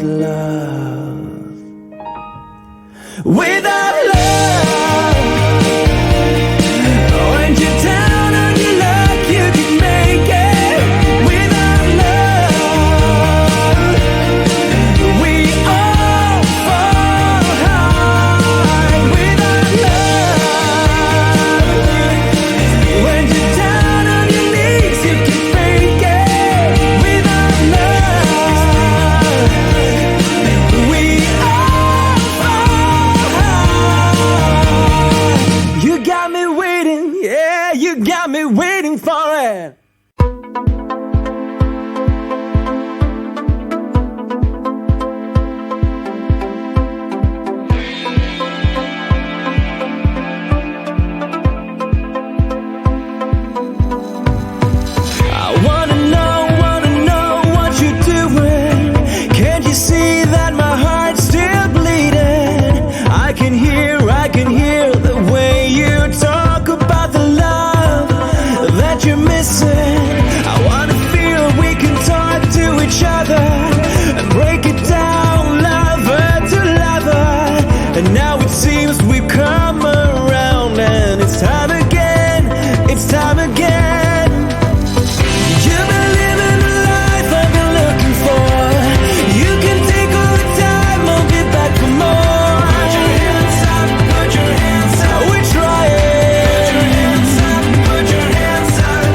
love. Without love, when you're down on your luck, you can make it. Without love, we all fall hard. Without love, when you're down on your knees, you can make it. Without love, we all fall hard. You got me waiting, yeah, you got me waiting for it. I wanna know what you're doing. Can't you see that my heart's still bleeding? I can hear the way you talk about the love that you're missing. I wanna feel we can talk to each other and break it down lover to lover. And now it seems we've come around, and it's time again, it's time again. You've been living the life I've been looking for. You can take all the time, I'll be back for more. Put your hands up, put your hands up. We're trying. Put your hands up, put your hands up.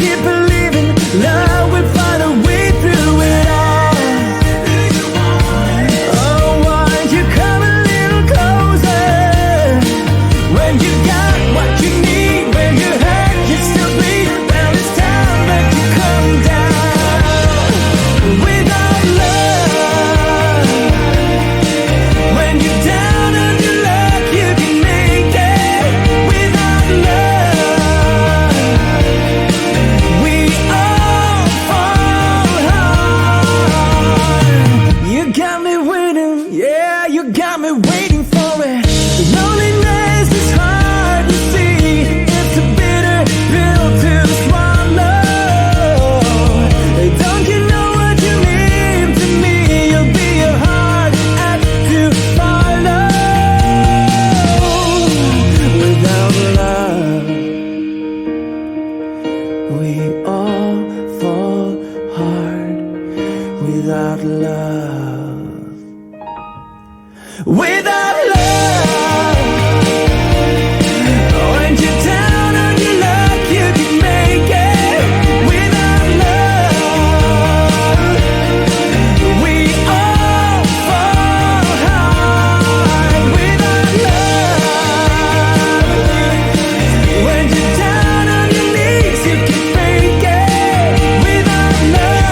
keep believing love will find a way through it all. Oh, won't you come a little closer? When you got what you need, when you hurt, you still bleed. Well, it's time that you come down. Without love, when you're down on your luck, you can make it. Without love, we all fall hard. You got me waiting, yeah, you got me waiting for it. Loneliness is hard to see, it's a bitter pill to swallow. Don't you know what you mean to me? You'll be a hard act to follow. Without love, we all fall hard. Without love, without love, when you're down on your luck, you can make it. Without love, we all fall hard. Without love, when you're down on your knees, you can make it. Without love,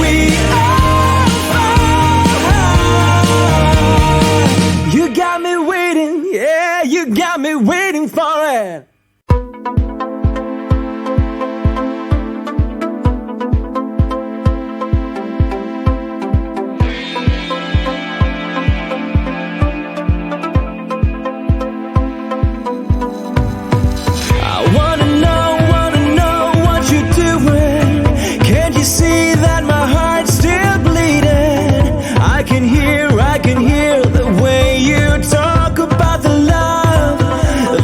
we all fall hard. You got me waiting, yeah, you got me waiting for it. I wanna know what you're doing. Can't you see that my heart's still bleeding? I can hear the way you talk about the love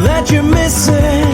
that you're missing.